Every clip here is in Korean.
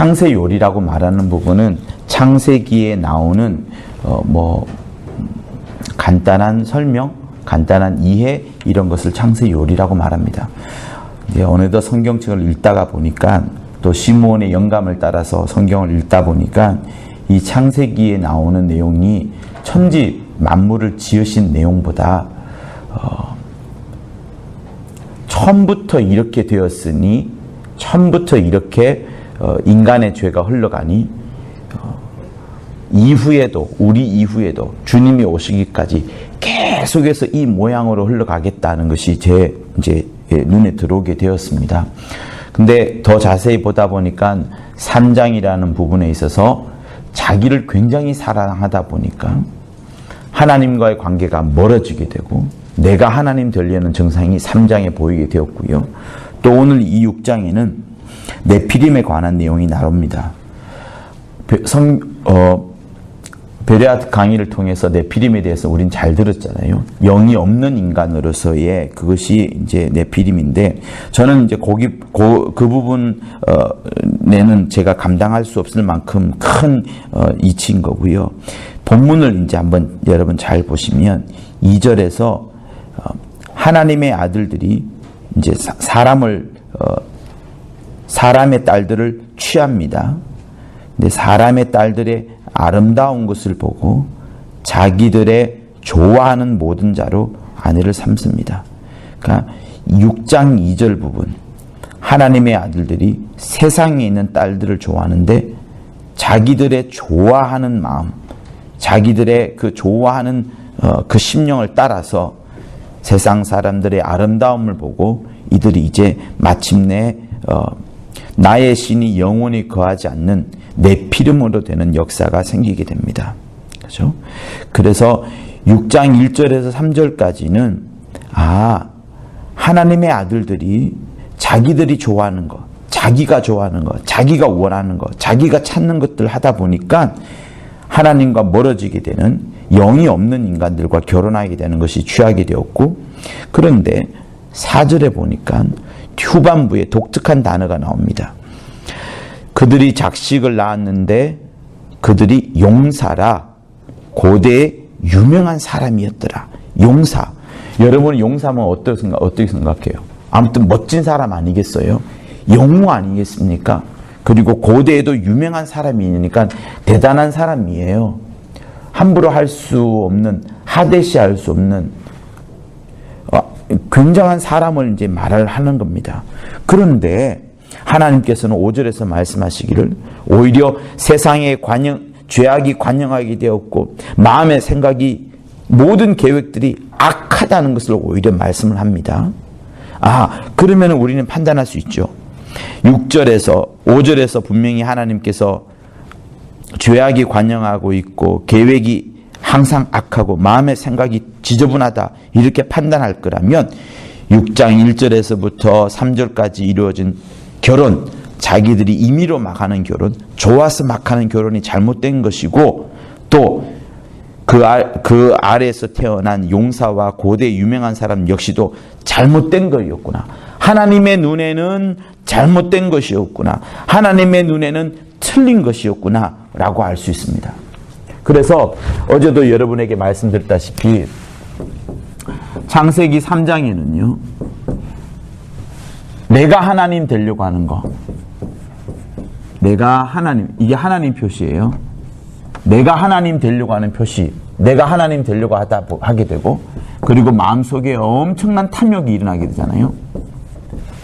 창세요리라고 말하는 부분은 창세기에 나오는 간단한 설명, 간단한 이해 이런 것을 창세요리라고 말합니다. 이제 어느덧 성경책을 읽다가 보니까 또 시므온의 영감을 따라서 성경을 읽다 보니까 이 창세기에 나오는 내용이 천지 만물을 지으신 내용보다 처음부터 이렇게 되었으니 처음부터 이렇게 인간의 죄가 흘러가니 이후에도 우리 이후에도 주님이 오시기까지 계속해서 이 모양으로 흘러가겠다는 것이 제 이제 눈에 들어오게 되었습니다. 근데 더 자세히 보다 보니까 3장이라는 부분에 있어서 자기를 굉장히 사랑하다 보니까 하나님과의 관계가 멀어지게 되고 내가 하나님 되려는 증상이 3장에 보이게 되었고요. 또 오늘 이 6장에는 네피림에 관한 내용이 나옵니다. 베레아 강의를 통해서 네피림에 대해서 우린 잘 들었잖아요. 영이 없는 인간으로서의 그것이 이제 네피림인데 저는 이제 그 부분에는 제가 감당할 수 없을 만큼 큰 이치인 거고요. 본문을 이제 한번 여러분 잘 보시면 2절에서 하나님의 아들들이 이제 사람의 딸들을 취합니다. 근데 사람의 딸들의 아름다운 것을 보고 자기들의 좋아하는 모든 자로 아내를 삼습니다. 그러니까 6장 2절 부분 하나님의 아들들이 세상에 있는 딸들을 좋아하는데 자기들의 좋아하는 마음, 자기들의 그 좋아하는 그 심령을 따라서 세상 사람들의 아름다움을 보고 이들이 이제 마침내 나의 신이 영원히 거하지 않는 네피림으로 되는 역사가 생기게 됩니다. 그렇죠? 그래서 6장 1절에서 3절까지는 하나님의 아들들이 자기들이 좋아하는 것, 자기가 좋아하는 것, 자기가 원하는 것, 자기가 찾는 것들 하다 보니까 하나님과 멀어지게 되는 영이 없는 인간들과 결혼하게 되는 것이 취하게 되었고, 그런데 4절에 보니까 후반부에 독특한 단어가 나옵니다. 그들이 작식을 낳았는데 그들이 용사라 고대의 유명한 사람이었더라. 용사. 여러분 용사면 어떻게 생각해요? 아무튼 멋진 사람 아니겠어요? 영웅 아니겠습니까? 그리고 고대에도 유명한 사람이니까 대단한 사람이에요. 함부로 할 수 없는, 하대시할 수 없는 굉장한 사람을 이제 말을 하는 겁니다. 그런데 하나님께서는 5절에서 말씀하시기를 오히려 세상의 죄악이 관영하게 되었고 마음의 생각이 모든 계획들이 악하다는 것을 오히려 말씀을 합니다. 그러면 우리는 판단할 수 있죠. 5절에서 분명히 하나님께서 죄악이 관영하고 있고 계획이 항상 악하고 마음의 생각이 지저분하다 이렇게 판단할 거라면 6장 1절에서부터 3절까지 이루어진 결혼, 자기들이 임의로 막 하는 결혼, 좋아서 막 하는 결혼이 잘못된 것이고 또 그 아래에서 태어난 용사와 고대 유명한 사람 역시도 잘못된 것이었구나. 하나님의 눈에는 잘못된 것이었구나. 하나님의 눈에는 틀린 것이었구나 라고 알 수 있습니다. 그래서 어제도 여러분에게 말씀드렸다시피 창세기 3장에는요. 내가 하나님 되려고 하는 거. 내가 하나님, 이게 하나님 표시예요. 내가 하나님 되려고 하는 표시. 내가 하나님 되려고 하게 되고 그리고 마음속에 엄청난 탐욕이 일어나게 되잖아요.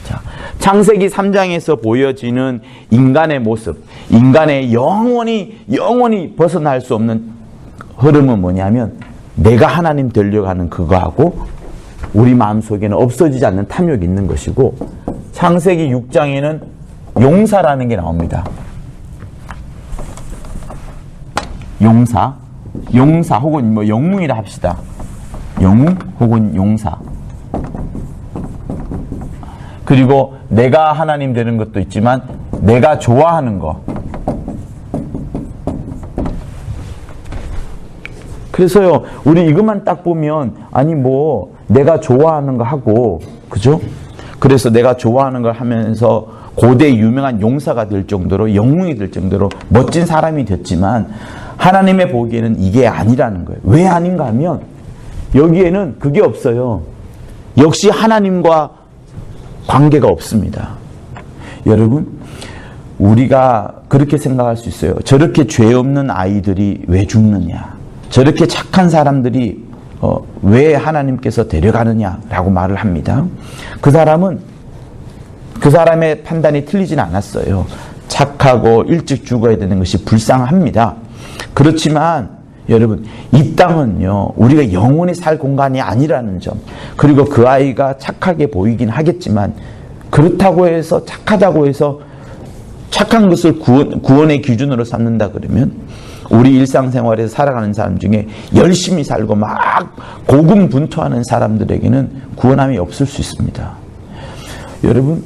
자, 창세기 3장에서 보여지는 인간의 모습, 인간의 영원히 벗어날 수 없는 흐름은 뭐냐면 내가 하나님 되려고 하는 그거하고 우리 마음속에는 없어지지 않는 탐욕이 있는 것이고 창세기 6장에는 용사라는 게 나옵니다. 용사 혹은 뭐 영웅이라 합시다. 영웅 혹은 용사. 그리고 내가 하나님 되는 것도 있지만 내가 좋아하는 거. 그래서요, 우리 이것만 딱 보면 아니 뭐 내가 좋아하는 거 하고, 그죠? 그래서 내가 좋아하는 걸 하면서 고대 유명한 용사가 될 정도로, 영웅이 될 정도로 멋진 사람이 됐지만 하나님의 보기에는 이게 아니라는 거예요. 왜 아닌가 하면 여기에는 그게 없어요. 역시 하나님과 관계가 없습니다. 여러분, 우리가 그렇게 생각할 수 있어요. 저렇게 죄 없는 아이들이 왜 죽느냐? 저렇게 착한 사람들이 왜 하나님께서 데려가느냐라고 말을 합니다. 그 사람의 판단이 틀리진 않았어요. 착하고 일찍 죽어야 되는 것이 불쌍합니다. 그렇지만 여러분, 이 땅은요, 우리가 영원히 살 공간이 아니라는 점, 그리고 그 아이가 착하게 보이긴 하겠지만 그렇다고 해서, 착하다고 해서 착한 것을 구원의 기준으로 삼는다 그러면 우리 일상생활에서 살아가는 사람 중에 열심히 살고 막 고군분투하는 사람들에게는 구원함이 없을 수 있습니다. 여러분,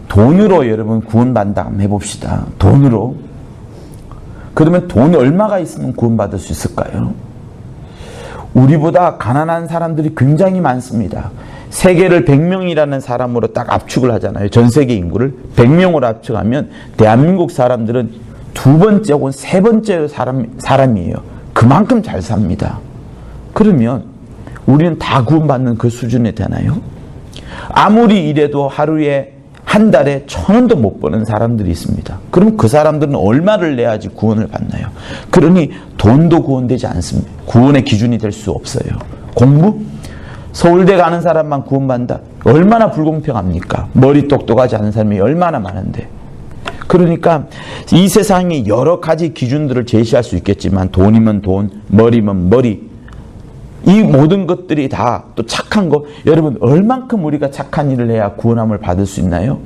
돈으로 여러분 구원받는다 한번 해봅시다. 돈으로. 그러면 돈이 얼마가 있으면 구원받을 수 있을까요? 우리보다 가난한 사람들이 굉장히 많습니다. 세계를 100명이라는 사람으로 딱 압축을 하잖아요. 전 세계 인구를 100명으로 압축하면 대한민국 사람들은 두 번째 혹은 세 번째 사람이에요. 그만큼 잘 삽니다. 그러면 우리는 다 구원받는 그 수준에 되나요? 아무리 이래도 하루에 한 달에 1,000원도 못 버는 사람들이 있습니다. 그럼 그 사람들은 얼마를 내야지 구원을 받나요? 그러니 돈도 구원되지 않습니다. 구원의 기준이 될 수 없어요. 공부? 서울대 가는 사람만 구원받는다? 얼마나 불공평합니까? 머리 똑똑하지 않은 사람이 얼마나 많은데. 그러니까 이 세상에 여러 가지 기준들을 제시할 수 있겠지만 돈이면 돈, 머리면 머리, 이 모든 것들이 다 또 착한 거, 여러분 얼만큼 우리가 착한 일을 해야 구원함을 받을 수 있나요?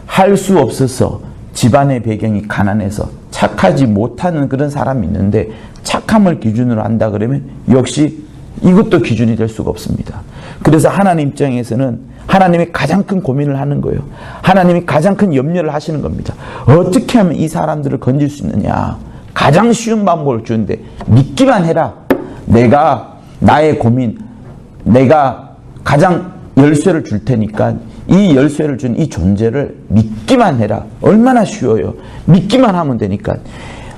할 수 없어서 집안의 배경이 가난해서 착하지 못하는 그런 사람이 있는데 착함을 기준으로 한다 그러면 역시 이것도 기준이 될 수가 없습니다. 그래서 하나님 입장에서는 하나님이 가장 큰 고민을 하는 거예요. 하나님이 가장 큰 염려를 하시는 겁니다. 어떻게 하면 이 사람들을 건질 수 있느냐. 가장 쉬운 방법을 주는데 믿기만 해라. 내가 나의 고민, 내가 가장 열쇠를 줄 테니까 이 열쇠를 준 이 존재를 믿기만 해라. 얼마나 쉬워요. 믿기만 하면 되니까.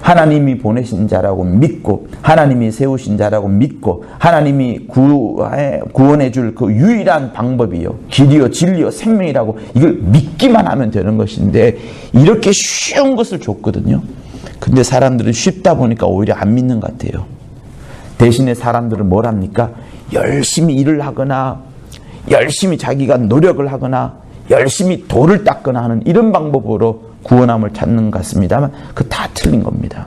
하나님이 보내신 자라고 믿고 하나님이 세우신 자라고 믿고 하나님이 구원해 줄 그 유일한 방법이요, 길이요, 진리요, 생명이라고 이걸 믿기만 하면 되는 것인데 이렇게 쉬운 것을 줬거든요. 근데 사람들은 쉽다 보니까 오히려 안 믿는 것 같아요. 대신에 사람들은 뭘 합니까? 열심히 일을 하거나 열심히 자기가 노력을 하거나 열심히 돌을 닦거나 하는 이런 방법으로 구원함을 찾는 것 같습니다만 그 다 틀린 겁니다.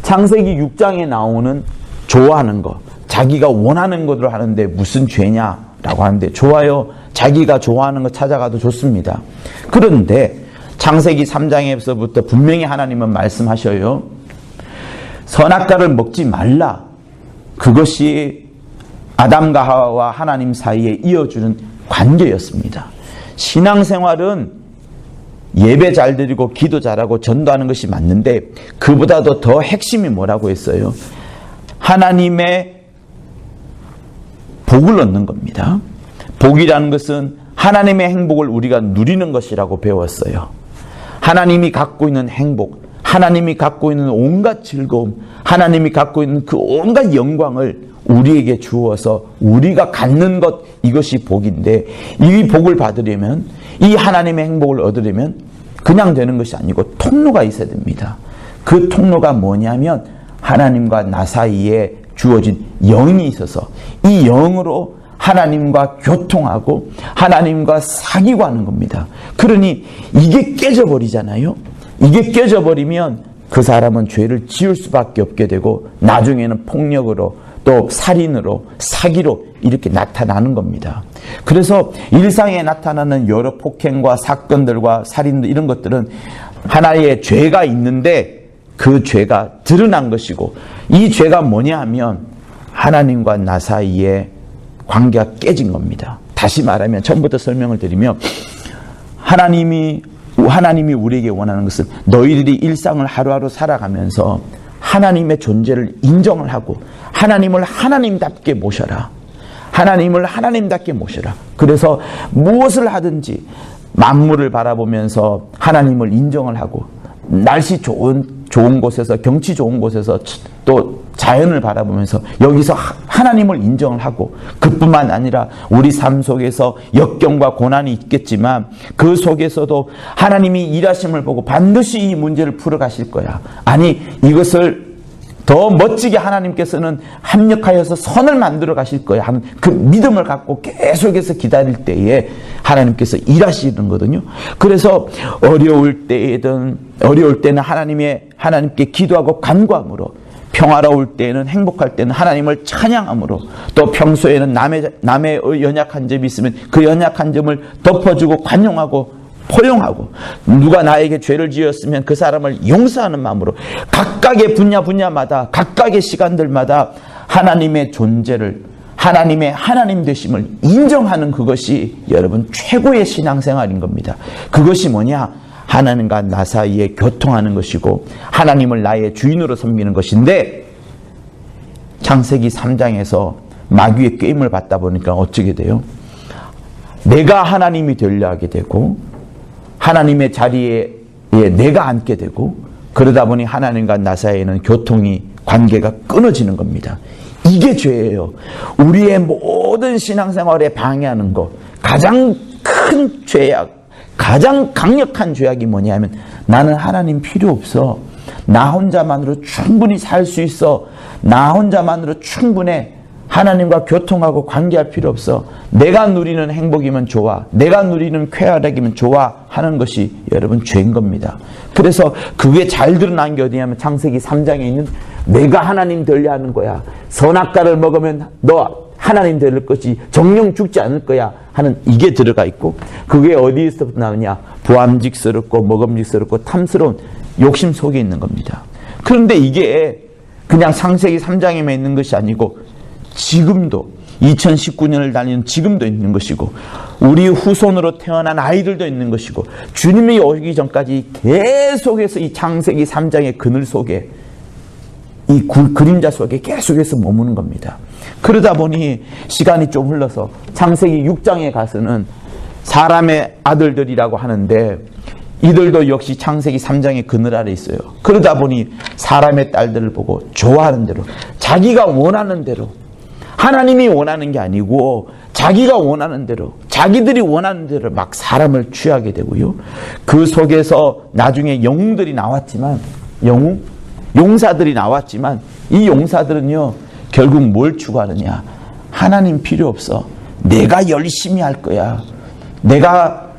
창세기 6장에 나오는 좋아하는 것, 자기가 원하는 것으로 하는데 무슨 죄냐라고 하는데 좋아요. 자기가 좋아하는 것 찾아가도 좋습니다. 그런데 창세기 3장에서부터 분명히 하나님은 말씀하셔요. 선악과를 먹지 말라. 그것이 아담과 하와와 하나님 사이에 이어주는 관계였습니다. 신앙생활은 예배 잘 드리고 기도 잘하고 전도하는 것이 맞는데 그보다도 더 핵심이 뭐라고 했어요? 하나님의 복을 얻는 겁니다. 복이라는 것은 하나님의 행복을 우리가 누리는 것이라고 배웠어요. 하나님이 갖고 있는 행복, 하나님이 갖고 있는 온갖 즐거움, 하나님이 갖고 있는 그 온갖 영광을 우리에게 주어서 우리가 갖는 것, 이것이 복인데 이 복을 받으려면, 이 하나님의 행복을 얻으려면 그냥 되는 것이 아니고 통로가 있어야 됩니다. 그 통로가 뭐냐면 하나님과 나 사이에 주어진 영이 있어서 이 영으로 하나님과 교통하고 하나님과 사귀고 하는 겁니다. 그러니 이게 깨져버리잖아요. 이게 깨져버리면 그 사람은 죄를 지을 수밖에 없게 되고 나중에는 폭력으로 또 살인으로 사기로 이렇게 나타나는 겁니다. 그래서 일상에 나타나는 여러 폭행과 사건들과 살인들 이런 것들은 하나의 죄가 있는데 그 죄가 드러난 것이고 이 죄가 뭐냐 하면 하나님과 나 사이에 관계가 깨진 겁니다. 다시 말하면 처음부터 설명을 드리면 하나님이 우리에게 원하는 것은 너희들이 일상을 하루하루 살아가면서 하나님의 존재를 인정을 하고 하나님을 하나님답게 모셔라. 하나님을 하나님답게 모셔라. 그래서 무엇을 하든지 만물을 바라보면서 하나님을 인정을 하고, 날씨 좋은 곳에서, 경치 좋은 곳에서 또 자연을 바라보면서 여기서 하나님을 인정을 하고, 그뿐만 아니라 우리 삶 속에서 역경과 고난이 있겠지만 그 속에서도 하나님이 일하심을 보고 반드시 이 문제를 풀어가실 거야. 아니, 이것을 더 멋지게 하나님께서는 합력하여서 선을 만들어 가실 거야 하는 그 믿음을 갖고 계속해서 기다릴 때에 하나님께서 일하시는 거거든요. 그래서 어려울 때는 하나님께 기도하고 간구함으로, 평화로울 때는, 행복할 때는 하나님을 찬양함으로, 또 평소에는 남의 연약한 점이 있으면 그 연약한 점을 덮어주고 관용하고 포용하고, 누가 나에게 죄를 지었으면 그 사람을 용서하는 마음으로 각각의 분야마다, 각각의 시간들마다 하나님의 존재를, 하나님의 하나님 되심을 인정하는 그것이 여러분 최고의 신앙생활인 겁니다. 그것이 뭐냐? 하나님과 나 사이에 교통하는 것이고 하나님을 나의 주인으로 섬기는 것인데, 창세기 3장에서 마귀의 게임을 받다 보니까 어떻게 돼요? 내가 하나님이 되려 하게 되고, 하나님의 자리에 내가 앉게 되고, 그러다 보니 하나님과 나 사이에는 관계가 끊어지는 겁니다. 이게 죄예요. 우리의 모든 신앙생활에 방해하는 것, 가장 큰 죄악, 가장 강력한 죄악이 뭐냐면, 나는 하나님 필요 없어. 나 혼자만으로 충분히 살 수 있어. 나 혼자만으로 충분해. 하나님과 교통하고 관계할 필요 없어. 내가 누리는 행복이면 좋아. 내가 누리는 쾌활하기면 좋아 하는 것이 여러분 죄인 겁니다. 그래서 그게 잘 드러난 게 어디냐면 창세기 3장에 있는 내가 하나님 되려 하는 거야. 선악과를 먹으면 너 하나님 될 것이 정령 죽지 않을 거야 하는 이게 들어가 있고, 그게 어디에서부터 나오냐? 부함직스럽고 먹음직스럽고 탐스러운 욕심 속에 있는 겁니다. 그런데 이게 그냥 창세기 3장에만 있는 것이 아니고 지금도 2019년을 다니는 지금도 있는 것이고, 우리 후손으로 태어난 아이들도 있는 것이고, 주님이 오기 전까지 계속해서 이 창세기 3장의 그늘 속에, 이 그림자 속에 계속해서 머무는 겁니다. 그러다 보니 시간이 좀 흘러서 창세기 6장에 가서는 사람의 아들들이라고 하는데, 이들도 역시 창세기 3장의 그늘 아래 있어요. 그러다 보니 사람의 딸들을 보고 좋아하는 대로, 자기가 원하는 대로, 하나님이 원하는 게 아니고 자기가 원하는 대로, 자기들이 원하는 대로 막 사람을 취하게 되고요. 그 속에서 나중에 영웅들이 나왔지만, 용사들이 나왔지만, 이 용사들은요 결국 뭘 추구하느냐? 하나님 필요 없어. 내가 열심히 할 거야. 내가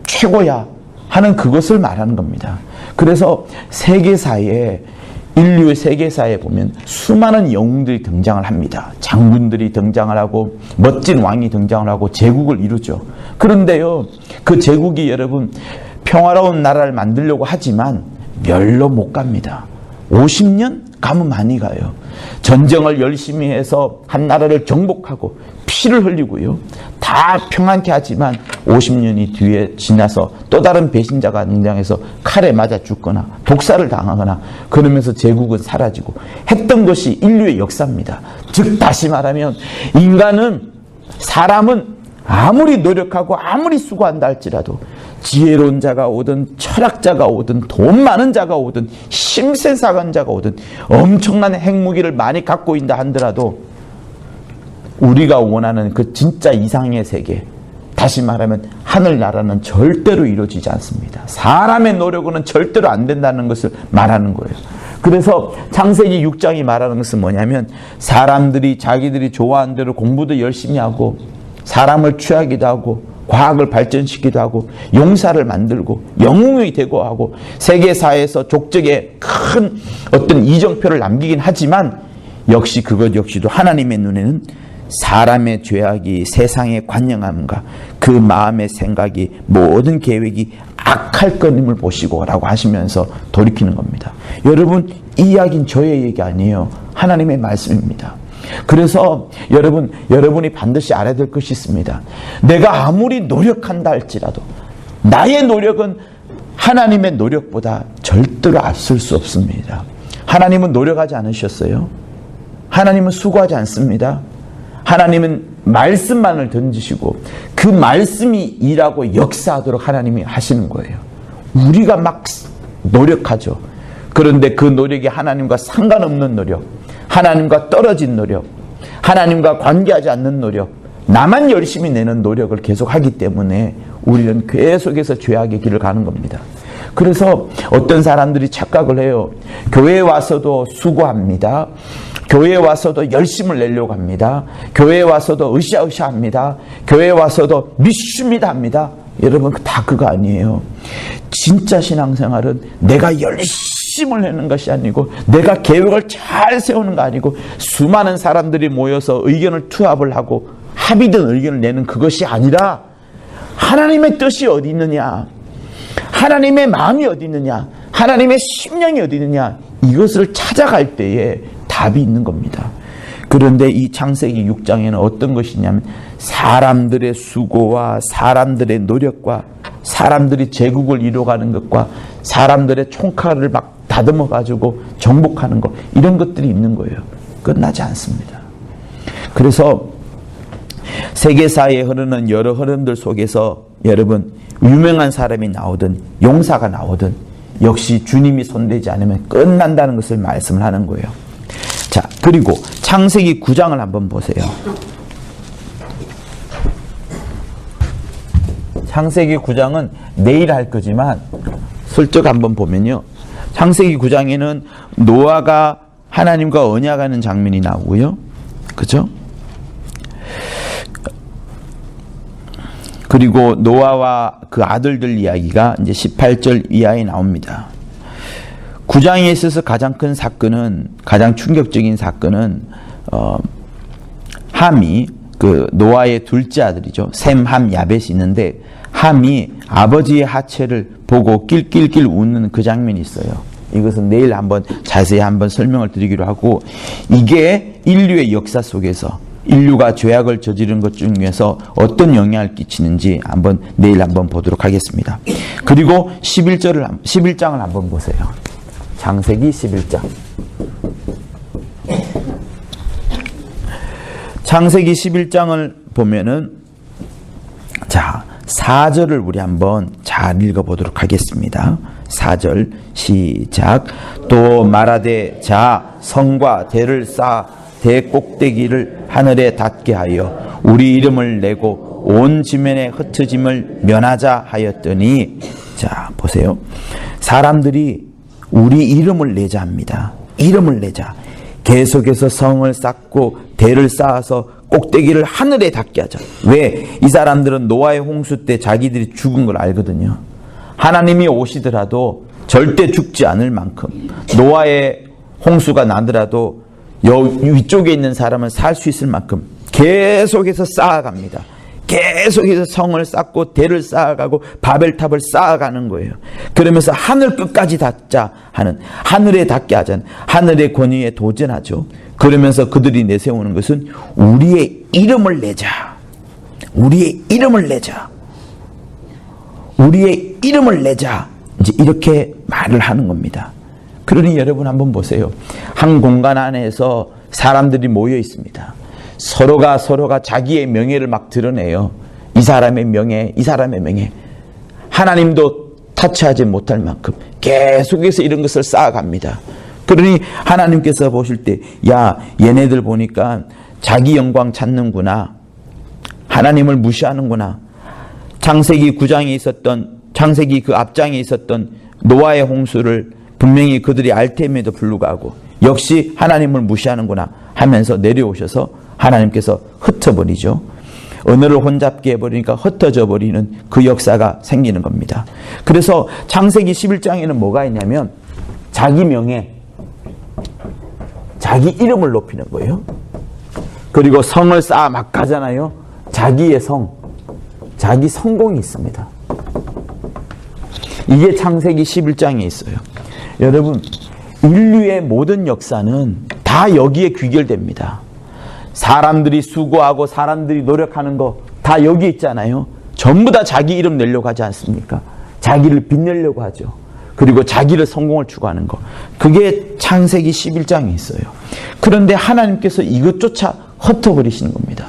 최고야 하는 그것을 말하는 겁니다. 그래서 인류의 세계사에 보면 수많은 영웅들이 등장을 합니다. 장군들이 등장을 하고 멋진 왕이 등장을 하고 제국을 이루죠. 그런데요, 그 제국이 여러분 평화로운 나라를 만들려고 하지만 별로 못 갑니다. 50년 가면 많이 가요. 전쟁을 열심히 해서 한 나라를 정복하고 피를 흘리고요. 다 평안케 하지만 50년이 뒤에 지나서 또 다른 배신자가 등장해서 칼에 맞아 죽거나 독사를 당하거나 그러면서 제국은 사라지고 했던 것이 인류의 역사입니다. 즉 다시 말하면 사람은 아무리 노력하고 아무리 수고한다 할지라도 지혜로운 자가 오든 철학자가 오든 돈 많은 자가 오든 힘센 사관자가 오든 엄청난 핵무기를 많이 갖고 있다 한더라도 우리가 원하는 그 진짜 이상의 세계, 다시 말하면 하늘나라는 절대로 이루어지지 않습니다. 사람의 노력으로는 절대로 안 된다는 것을 말하는 거예요. 그래서 창세기 6장이 말하는 것은 뭐냐면, 사람들이 자기들이 좋아하는 대로 공부도 열심히 하고 사람을 취하기도 하고 과학을 발전시키기도 하고 용사를 만들고 영웅이 되고 하고 세계사에서 족적에 큰 어떤 이정표를 남기긴 하지만, 역시 그것 역시도 하나님의 눈에는 사람의 죄악이 세상의 관영함과 그 마음의 생각이 모든 계획이 악할 것임을 보시고 라고 하시면서 돌이키는 겁니다. 여러분, 이 이야기는 저의 얘기 아니에요. 하나님의 말씀입니다. 그래서 여러분이 반드시 알아야 될 것이 있습니다. 내가 아무리 노력한다 할지라도 나의 노력은 하나님의 노력보다 절대로 앞설 수 없습니다. 하나님은 노력하지 않으셨어요. 하나님은 수고하지 않습니다. 하나님은 말씀만을 던지시고 그 말씀이 일하고 역사하도록 하나님이 하시는 거예요. 우리가 막 노력하죠. 그런데 그 노력이 하나님과 상관없는 노력, 하나님과 떨어진 노력, 하나님과 관계하지 않는 노력, 나만 열심히 내는 노력을 계속하기 때문에 우리는 계속해서 죄악의 길을 가는 겁니다. 그래서 어떤 사람들이 착각을 해요. 교회에 와서도 수고합니다. 교회에 와서도 열심을 내려고 합니다. 교회에 와서도 으쌰으쌰 합니다. 교회에 와서도 믿습니다 합니다. 여러분, 다 그거 아니에요. 진짜 신앙생활은 내가 열심을 내는 것이 아니고, 내가 계획을 잘 세우는 거 아니고, 수많은 사람들이 모여서 의견을 투합을 하고 합의된 의견을 내는 그것이 아니라, 하나님의 뜻이 어디 있느냐, 하나님의 마음이 어디 있느냐, 하나님의 심령이 어디 있느냐, 이것을 찾아갈 때에 답이 있는 겁니다. 그런데 이 창세기 6장에는 어떤 것이 있냐면, 사람들의 수고와 사람들의 노력과 사람들이 제국을 이뤄가는 것과 사람들의 총칼을 막 다듬어 가지고 정복하는 것, 이런 것들이 있는 거예요. 끝나지 않습니다. 그래서 세계사에 흐르는 여러 흐름들 속에서 여러분, 유명한 사람이 나오든 용사가 나오든 역시 주님이 손대지 않으면 끝난다는 것을 말씀을 하는 거예요. 자, 그리고 창세기 9장을 한번 보세요. 창세기 9장은 내일 할 거지만 슬쩍 한번 보면요, 창세기 9장에는 노아가 하나님과 언약하는 장면이 나오고요, 그죠? 그리고 노아와 그 아들들 이야기가 이제 18절 이하에 나옵니다. 9장에 있어서 가장 큰 사건은, 가장 충격적인 사건은 함이, 그 노아의 둘째 아들이죠, 셈, 함, 야벳이 있는데, 함이 아버지의 하체를 보고 낄낄낄 웃는 그 장면이 있어요. 이것은 내일 한번 자세히 한번 설명을 드리기로 하고, 이게 인류의 역사 속에서 인류가 죄악을 저지른 것 중에서 어떤 영향을 끼치는지 한번 내일 한번 보도록 하겠습니다. 그리고 11장을 한번 보세요. 창세기 11장. 창세기 11장을 보면은, 자, 4절을 우리 한번 잘 읽어보도록 하겠습니다. 4절 시작. 또 말하되, 자, 성과 대를 쌓아 대 꼭대기를 하늘에 닿게 하여 우리 이름을 내고 온 지면에 흩어짐을 면하자 하였더니, 자, 보세요. 사람들이 우리 이름을 내자 합니다. 이름을 내자. 계속해서 성을 쌓고 대를 쌓아서 꼭대기를 하늘에 닿게 하자. 왜? 이 사람들은 노아의 홍수 때 자기들이 죽은 걸 알거든요. 하나님이 오시더라도 절대 죽지 않을 만큼, 노아의 홍수가 나더라도 위쪽에 있는 사람은 살 수 있을 만큼 계속해서 쌓아갑니다. 계속해서 성을 쌓고 대를 쌓아가고 바벨탑을 쌓아가는 거예요. 그러면서 하늘 끝까지 닿자 하는, 하늘에 닿게 하자는, 하늘의 권위에 도전하죠. 그러면서 그들이 내세우는 것은 우리의 이름을 내자. 우리의 이름을 내자. 우리의 이름을 내자. 이제 이렇게 말을 하는 겁니다. 그러니 여러분 한번 보세요. 한 공간 안에서 사람들이 모여 있습니다. 서로가 자기의 명예를 막 드러내요. 이 사람의 명예, 이 사람의 명예. 하나님도 타치하지 못할 만큼 계속해서 이런 것을 쌓아갑니다. 그러니 하나님께서 보실 때, 야, 얘네들 보니까 자기 영광 찾는구나, 하나님을 무시하는구나. 창세기 9장에 있었던, 창세기 그 앞장에 있었던 노아의 홍수를 분명히 그들이 알템에도 불구하고 역시 하나님을 무시하는구나 하면서 내려오셔서 하나님께서 흩어버리죠. 언어를 혼잡게 해버리니까 흩어져 버리는 그 역사가 생기는 겁니다. 그래서 창세기 11장에는 뭐가 있냐면, 자기 명예, 자기 이름을 높이는 거예요. 그리고 성을 쌓아 막 가잖아요. 자기의 성, 자기 성공이 있습니다. 이게 창세기 11장에 있어요. 여러분, 인류의 모든 역사는 다 여기에 귀결됩니다. 사람들이 수고하고 사람들이 노력하는 거 다 여기 있잖아요. 전부 다 자기 이름 내려고 하지 않습니까? 자기를 빛내려고 하죠. 그리고 자기를 성공을 추구하는 거. 그게 창세기 11장에 있어요. 그런데 하나님께서 이것조차 흩어버리시는 겁니다.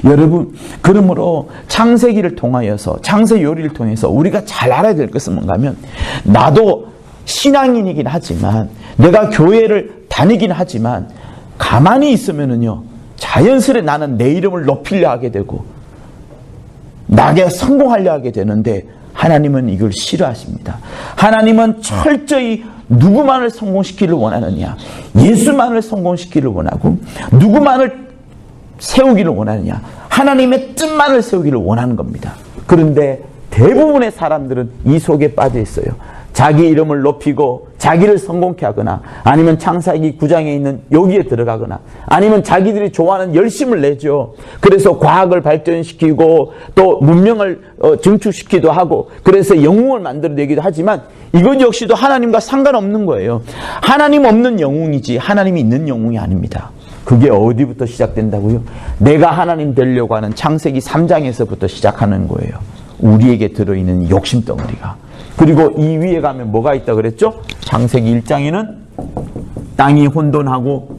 여러분, 그러므로 창세기를 통하여서, 창세 요리를 통해서 우리가 잘 알아야 될 것은 뭔가 하면, 나도 신앙인이긴 하지만, 내가 교회를 다니긴 하지만, 가만히 있으면은요, 자연스레 나는 내 이름을 높이려 하게 되고, 나게 성공하려 하게 되는데, 하나님은 이걸 싫어하십니다. 하나님은 철저히 누구만을 성공시키기를 원하느냐, 예수만을 성공시키기를 원하고, 누구만을 세우기를 원하느냐, 하나님의 뜻만을 세우기를 원하는 겁니다. 그런데 대부분의 사람들은 이 속에 빠져 있어요. 자기 이름을 높이고 자기를 성공케 하거나, 아니면 창세기 9장에 있는 여기에 들어가거나, 아니면 자기들이 좋아하는 열심을 내죠. 그래서 과학을 발전시키고 또 문명을 증축시키기도 하고, 그래서 영웅을 만들어내기도 하지만, 이것 역시도 하나님과 상관없는 거예요. 하나님 없는 영웅이지 하나님이 있는 영웅이 아닙니다. 그게 어디부터 시작된다고요? 내가 하나님 되려고 하는 창세기 3장에서부터 시작하는 거예요. 우리에게 들어있는 욕심덩어리가. 그리고 이 위에 가면 뭐가 있다 그랬죠? 창세기 1장에는 땅이 혼돈하고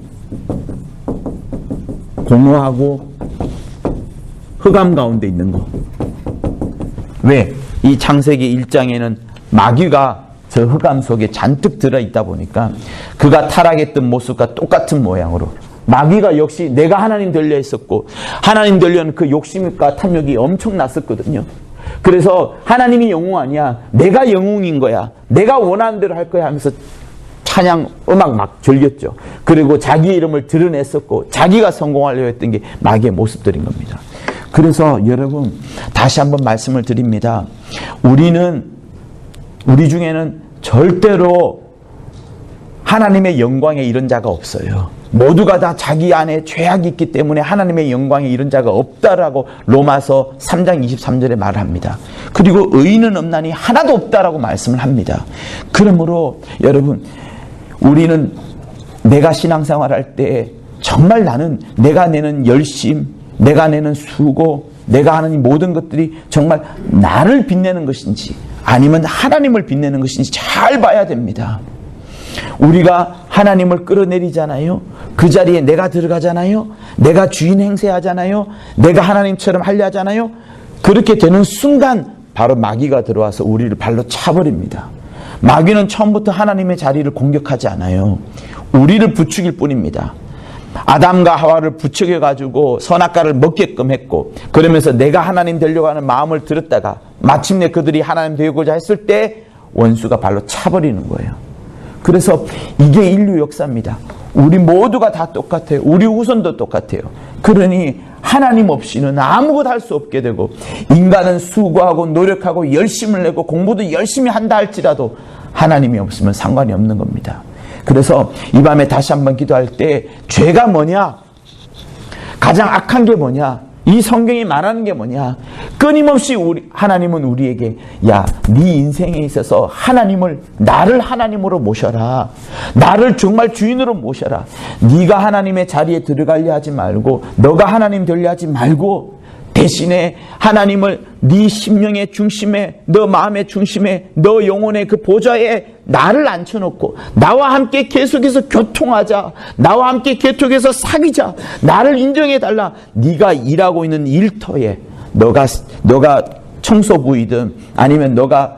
공허하고 흑암 가운데 있는 거. 왜? 이 창세기 1장에는 마귀가 저 흑암 속에 잔뜩 들어있다 보니까 그가 타락했던 모습과 똑같은 모양으로, 마귀가 역시 내가 하나님 되려 했었고, 하나님 되려는 그 욕심과 탐욕이 엄청 났었거든요. 그래서 하나님이 영웅 아니야, 내가 영웅인 거야, 내가 원하는 대로 할 거야 하면서 찬양 음악 막 즐겼죠. 그리고 자기 이름을 드러냈었고, 자기가 성공하려고 했던 게 마귀의 모습들인 겁니다. 그래서 여러분, 다시 한번 말씀을 드립니다. 우리 중에는 절대로 하나님의 영광에 이른 자가 없어요. 모두가 다 자기 안에 죄악이 있기 때문에 하나님의 영광에 이른 자가 없다라고 로마서 3장 23절에 말합니다. 그리고 의인은 없나니 하나도 없다라고 말씀을 합니다. 그러므로 여러분, 우리는 내가 신앙생활할 때 정말 나는 내가 내는 열심, 내가 내는 수고, 내가 하는 이 모든 것들이 정말 나를 빛내는 것인지 아니면 하나님을 빛내는 것인지 잘 봐야 됩니다. 우리가 하나님을 끌어내리잖아요. 그 자리에 내가 들어가잖아요. 내가 주인 행세하잖아요. 내가 하나님처럼 하려 하잖아요. 그렇게 되는 순간 바로 마귀가 들어와서 우리를 발로 차버립니다. 마귀는 처음부터 하나님의 자리를 공격하지 않아요. 우리를 부추길 뿐입니다. 아담과 하와를 부추겨가지고 선악과를 먹게끔 했고, 그러면서 내가 하나님 되려고 하는 마음을 들었다가 마침내 그들이 하나님 되고자 했을 때 원수가 발로 차버리는 거예요. 그래서 이게 인류 역사입니다. 우리 모두가 다 똑같아요. 우리 후손도 똑같아요. 그러니 하나님 없이는 아무것도 할 수 없게 되고, 인간은 수고하고 노력하고 열심을 내고 공부도 열심히 한다 할지라도 하나님이 없으면 상관이 없는 겁니다. 그래서 이 밤에 다시 한번 기도할 때, 죄가 뭐냐? 가장 악한 게 뭐냐? 이 성경이 말하는 게 뭐냐? 끊임없이 하나님은 우리에게, 야, 네 인생에 있어서 나를 하나님으로 모셔라. 나를 정말 주인으로 모셔라. 네가 하나님의 자리에 들어가려 하지 말고, 너가 하나님 되려 하지 말고, 대신에 하나님을 네 심령의 중심에, 너 마음의 중심에, 너 영혼의 그 보좌에 나를 앉혀놓고 나와 함께 계속해서 교통하자. 나와 함께 계속해서 사귀자. 나를 인정해달라. 네가 일하고 있는 일터에 너가 청소부이든 아니면 너가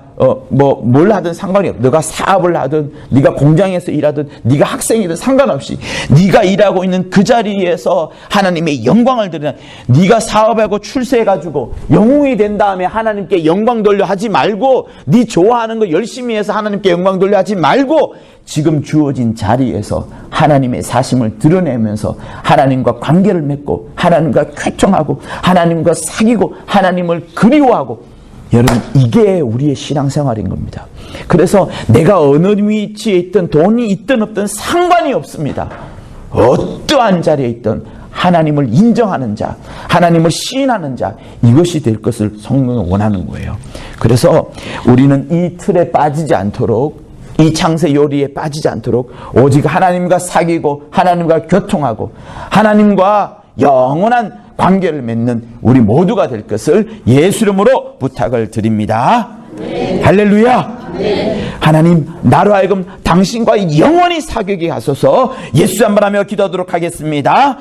뭘 하든 상관이 없어. 너가 사업을 하든 네가 공장에서 일하든 네가 학생이든 상관없이 네가 일하고 있는 그 자리에서 하나님의 영광을 드리는, 네가 사업하고 출세해가지고 영웅이 된 다음에 하나님께 영광 돌려 하지 말고, 네 좋아하는 거 열심히 해서 하나님께 영광 돌려 하지 말고, 지금 주어진 자리에서 하나님의 사심을 드러내면서 하나님과 관계를 맺고 하나님과 교통하고 하나님과 사귀고 하나님을 그리워하고, 여러분, 이게 우리의 신앙생활인 겁니다. 그래서 내가 어느 위치에 있든 돈이 있든 없든 상관이 없습니다. 어떠한 자리에 있든 하나님을 인정하는 자, 하나님을 시인하는 자, 이것이 될 것을 성경은 원하는 거예요. 그래서 우리는 이 틀에 빠지지 않도록, 이 창세 요리에 빠지지 않도록 오직 하나님과 사귀고 하나님과 교통하고 하나님과 영원한 관계를 맺는 우리 모두가 될 것을 예수 이름으로 부탁을 드립니다. 네. 할렐루야. 네. 하나님, 나로 하여금 당신과 영원히 사귀게 하소서. 예수 한번 하며 기도하도록 하겠습니다.